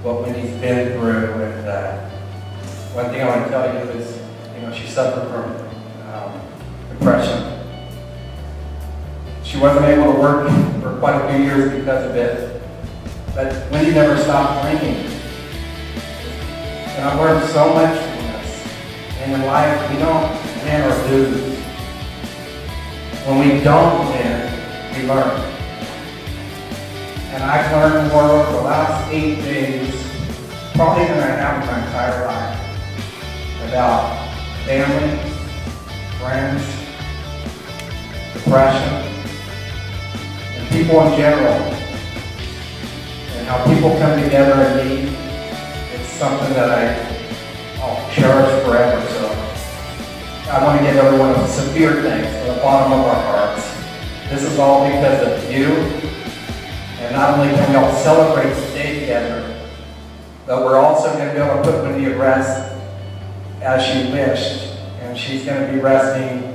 what Wendy's been through. And one thing I want to tell you is, she suffered from depression. She wasn't able to work for quite a few years because of it, but Wendy never stopped drinking. And I've learned so much from this. And in life, we don't win or lose. When we don't win, we learn. And I've learned more over the last 8 days, probably than I have in my entire life, about family, friends, depression, and people in general, and how people come together in need. It's something that I'll cherish forever. So I want to give everyone a sincere thanks from the bottom of our hearts. This is all because of you. And not only can we all celebrate today together, but we're also going to be able to put Wendy to rest as she wished. And she's going to be resting.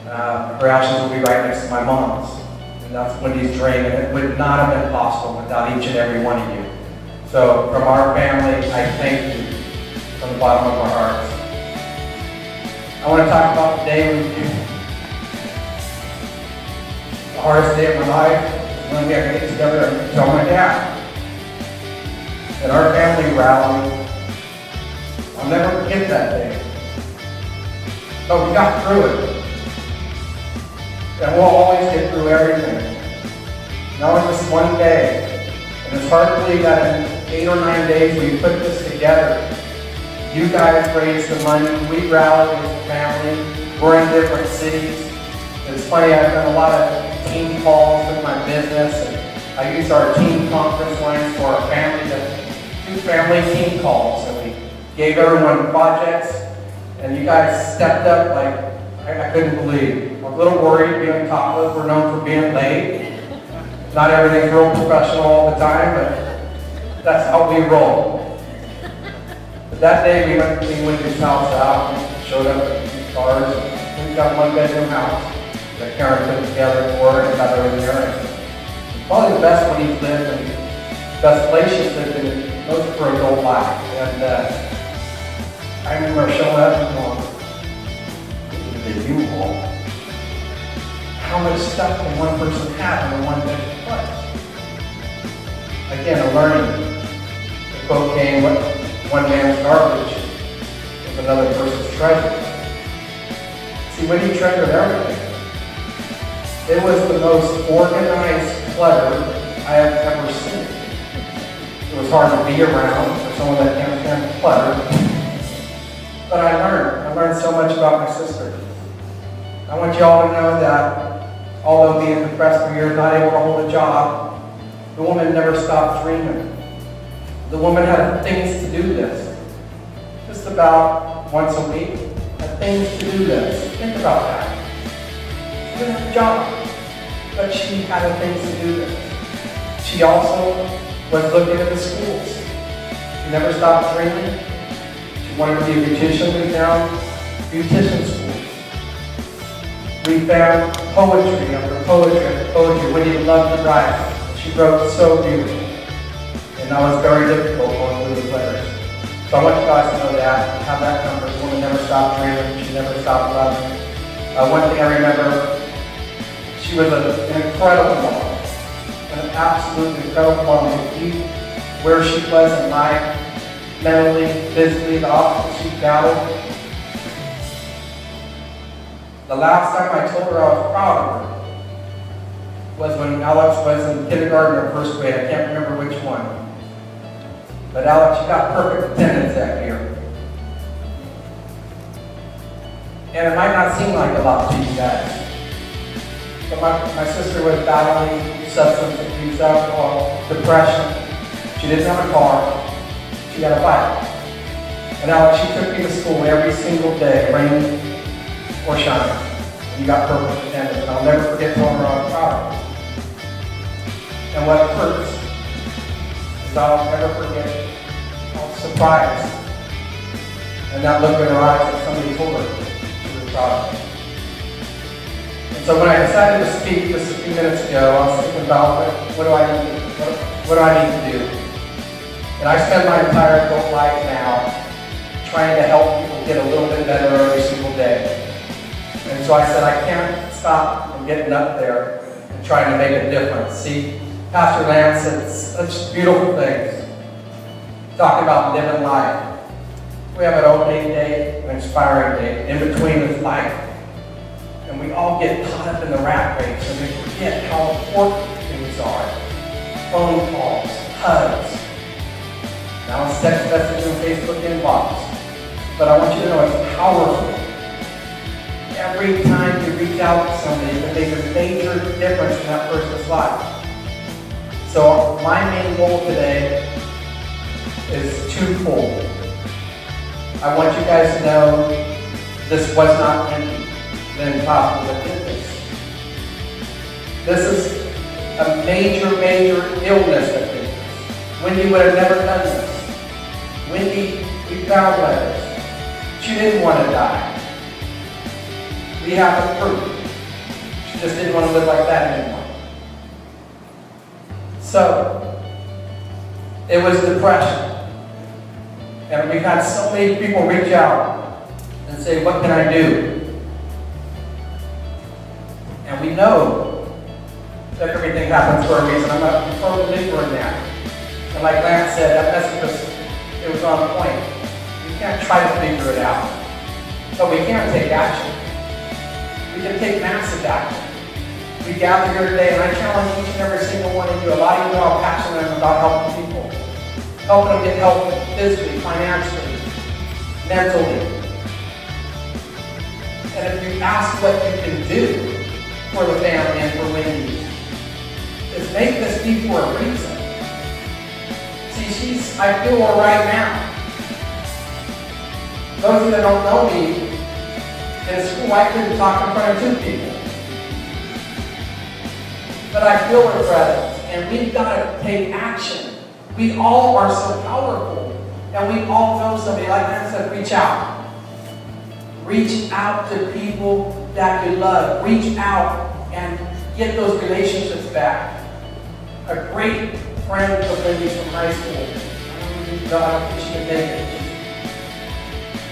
Her ashes will be right next to my mom's. And that's Wendy's dream. And it would not have been possible without each and every one of you. So from our family, I thank you from the bottom of our hearts. I want to talk about the day the hardest day of my life. When we had to get together and tell my dad that our family rallied. I'll never forget that day. But we got through it. And we'll always get through everything. That was just one day. And it's hard to believe that in 8 or 9 days we put this together. You guys raised the money. We rallied as a family. We're in different cities. It's funny, I've done a lot of team calls with my business, and I use our team conference lines for our family to do family team calls, and we gave everyone projects, and you guys stepped up like I couldn't believe. I'm a little worried being topless. We're known for being late. Not everything's real professional all the time, but that's how we roll. But that day we went to clean Wendy's house out and showed up with 2 cars. We got a 1-bedroom house that Karen put together for her and got her in there. And probably the best one he's lived and the best place she's lived in most of her adult life. And I remember showing up and going, "Did you all? How much stuff can one person have in a 1-bedroom place?" Again, a learning. The quote came, "One man's garbage is another person's treasure." See, when you treasure everything, it was the most organized clutter I have ever seen. It was hard to be around for someone that can't stand clutter. But I learned so much about my sister. I want you all to know that although being depressed for years, not able to hold a job, the woman never stopped dreaming. The woman had things to do this. Just about once a week, had things to do this. Think about that. She didn't have a job, but she had things to do this. She also was looking at the schools. She never stopped dreaming. She wanted to be a beautician. We found beautician schools. We found poetry after poetry after poetry. Wendy loved to write. She wrote so beautifully. And that was very difficult going through the letters. So I want you guys to know that, have that comfort. The woman never stopped dreaming. She never stopped loving. One thing I remember, she was an incredible woman. An absolutely incredible woman. Where she was in life, mentally, physically, the obstacles she battled. The last time I told her I was proud of her was when Alex was in kindergarten or first grade. I can't remember which one. But Alex, you got perfect attendance that year. And it might not seem like a lot to you guys. But my sister was battling substance abuse, alcohol, depression. She didn't have a car. She had a bike. And Alex, she took me to school every single day, rain or shine. And you got perfect attendance. And I'll never forget telling her I was proud of her. And what hurts is I'll never forget how surprised and that look in her eyes that somebody told her she was proud of her. And so when I decided to speak just a few minutes ago, I was thinking about what do I need to do? And I spend my entire adult life now trying to help people get a little bit better every single day. And so I said, I can't stop from getting up there and trying to make a difference. See, Pastor Lance said such beautiful things, talking about living life. We have an opening day, an inspiring day. In between is life. And we all get caught up in the rat race and we forget how important things are. Phone calls, hugs. Now it's text message and Facebook inbox. But I want you to know it's powerful. Every time you reach out to somebody, it can make a major difference in that person's life. So my main goal today is twofold. I want you guys to know this was not empty, then possible that did this. This is a major, major illness that did this. Wendi would have never done this. Wendi, we found letters. She didn't want to die. We have the proof. She just didn't want to live like that anymore. So, it was depression. And we've had so many people reach out and say, what can I do? And we know that everything happens for a reason. I'm not a total believer in that. And like Lance said, that message was on point. We can't try to figure it out. But we can take action. We can take massive action. We gather here today, and I challenge each and every single one of you. A lot of you know how passionate I am about helping people. Helping them get help physically, financially, mentally. And if you ask what you can do for the family and for Wendi, is make this be for a reason. See, I feel her right now. Those of you that don't know me, in school I couldn't talk in front of 2 people. But I feel her presence, and we've got to take action. We all are so powerful, and we all know somebody. Like I said, reach out. Reach out to people that you love. Reach out and get those relationships back. A great friend of Wendy's from high school. I don't think she can make it.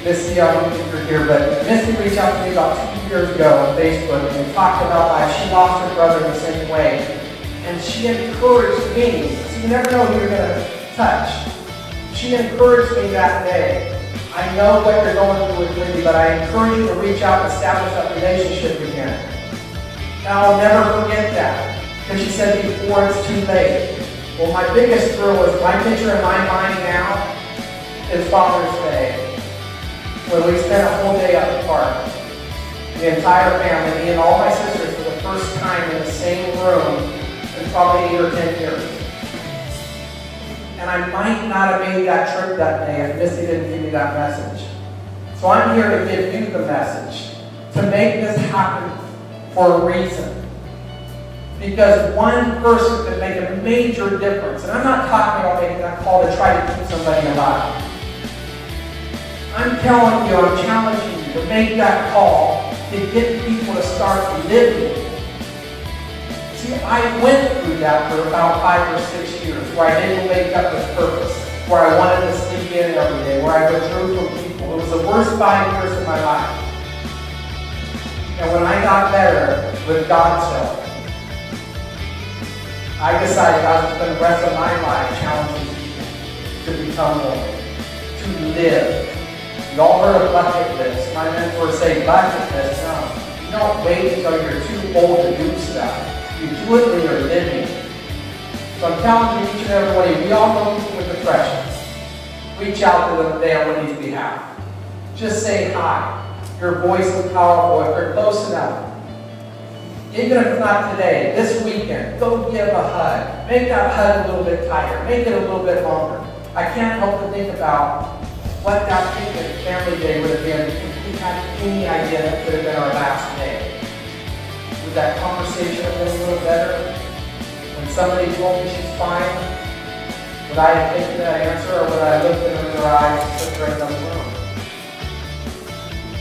Missy, I don't think you're here, but Missy reached out to me about 2 years ago on Facebook, and we talked about life. She lost her brother in the same way. And she encouraged me. So you never know who you're going to touch. She encouraged me that day. I know what you're going through with Wendi, but I encourage you to reach out and establish that relationship again. And I'll never forget that. Because she said before it's too late. Well, my biggest thrill is my picture in my mind now is Father's Day. When we spent a whole day at the park. The entire family, me and all my sisters, for the first time in the same room in probably 8 or 10 years. And I might not have made that trip that day if Missy didn't give me that message. So I'm here to give you the message, to make this happen for a reason. Because one person can make a major difference. And I'm not talking about making that call to try to keep somebody alive. I'm telling you, I'm challenging you to make that call to get people to start living. See, I went through that for about 5 or 6 years, where I didn't wake up with purpose, where I wanted to sleep in every day, where I withdrew from people. It was the worst 5 years of my life. And when I got better with God's help, I decided I was going to spend the rest of my life challenging people to become more, to live. You all heard of bucket list. My mentors say bucket list. No, you don't wait until you're too old to do stuff. You do it when you're living. So I'm challenging each and every one of you. We all know people with depression. Reach out to them today on Wendy's behalf. Just say hi. Your voice is powerful if you're close enough. Even if it's not today, this weekend, go give a hug. Make that hug a little bit tighter. Make it a little bit longer. I can't help but think about what that picnic family day would have been if we had any idea that could have been our last day. Would that conversation have been a little better? When somebody told me she's fine, would I have taken that answer, or would I have looked in her eyes and put her in the room?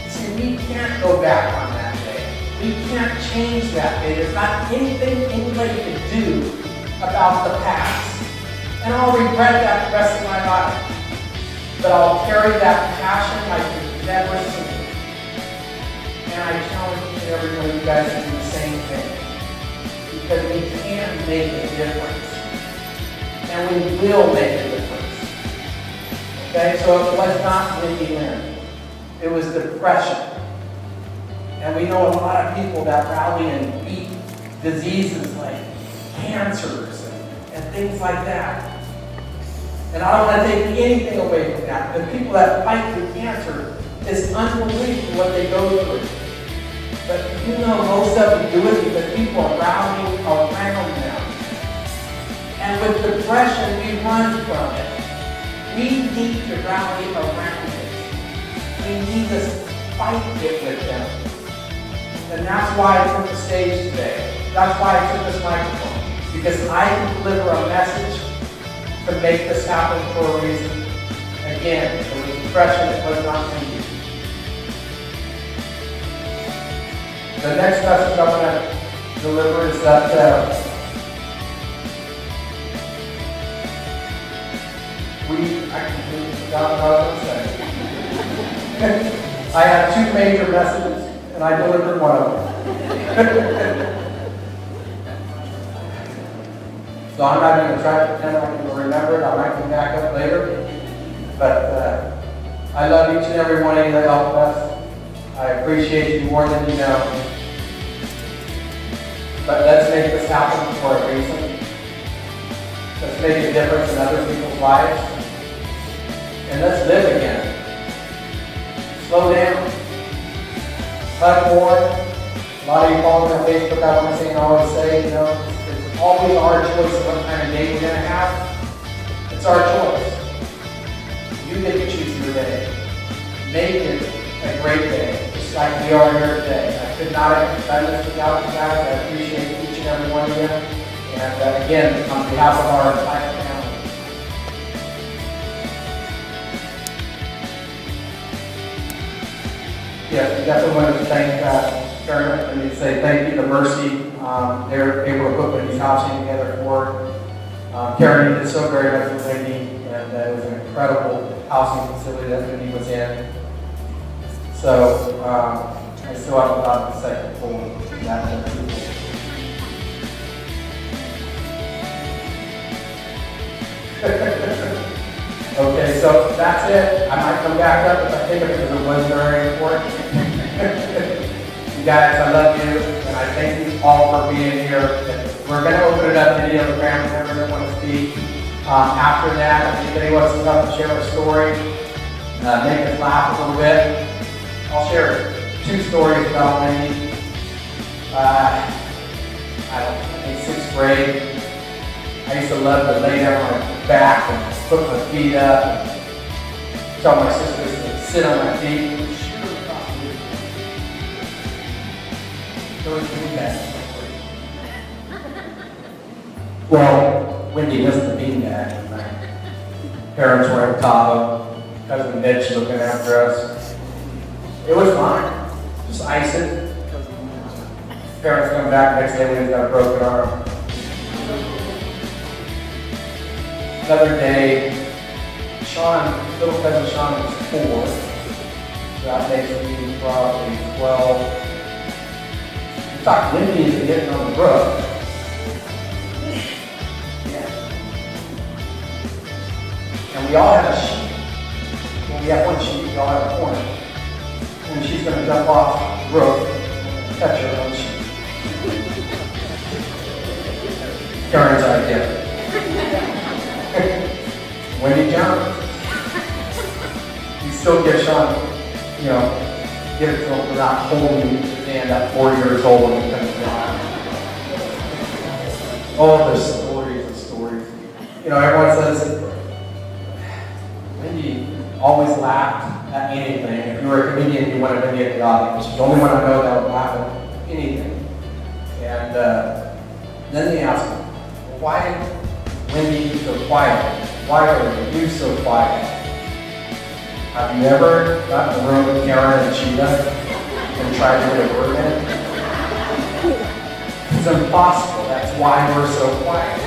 See, we can't go back on that day. We can't change that day. There's not anything anybody can do about the past. And I'll regret that the rest of my life. But I'll carry that passion like you've never seen. And I challenge each and every one of you guys to do the same thing. Because we can make a difference. And we will make a difference. Okay, so it was not Wendi Lynn. It was depression. And we know a lot of people that rally and beat diseases like cancers and things like that. And I don't want to take anything away from that. The people that fight through cancer, it's unbelievable what they go through. But you know most of them do it because people are rallying around them. And with depression, we run from it. We need to rally around it. We need to fight it with them. And that's why I took the stage today. That's why I took this microphone. Because I can deliver a message to make this happen for a reason. Again, it was depression, it was not me. The next message I'm going to deliver is that I completely forgot what I was going to say. I had two major messages, and I delivered one of them. So I'm not going to try to pretend I can remember it. I might come back up later. But I love each and every one of you that helped us. I appreciate you more than you know. But let's make this happen for a reason. Let's make a difference in other people's lives. And let's live again. Slow down. Hug more. A lot of you follow me on Facebook. I want to say and always say, you know, it's always our choice of what kind of day we're going to have. It's our choice. You get to choose your day. Make it a great day, just like we are here today. I could not have done this without you guys. I appreciate each and every one of you. And again, on behalf of our entire family. Yes, we definitely want to thank Karen and say thank you to Mercy. They're able to put Wendy's housing together for her. Karen did so very much for Wendi, and it was an incredible housing facility that Wendi was in. So I still have about the second floor of that people. Okay, so that's it. I might come back up if I think of it because it was very important. You guys, I love you, and I thank you all for being here. We're going to open it up to any other family members that want to speak. After that, if anybody wants to come and share a story, make us laugh a little bit. I'll share two stories about Wendi. I think 6th grade. I used to love to lay down on my back and put my feet up and tell my sisters to sit on my feet. Well, Wendi wasn't the beanbag. My parents were in Tahoe. Cousin Mitch looking after us. It was fine. Just ice it. Parents come back next day when he's got a broken arm. Another day, little cousin Sean was 4. So that makes me probably 12. We talked Wendi into getting on the brook. Yeah. And we all have a sheep. When we have one sheep, we all have a corner. And she's going to jump off the brook and catch her own sheep. Karen's idea. Wendi jumped. You still get Sean, get it to him without holding you stand at 4 years old when he comes down. Oh, there's stories and stories. Everyone says Wendi always laughed at anything. If you were a comedian, you wanted Wendi at the audience. She's the only one I know that would laugh at anything. And then they ask me, why Wendi so quiet? Why are you so quiet? Have you ever gotten in the room with Karen and Sheila and tried to get a word in? It's impossible. That's why we're so quiet.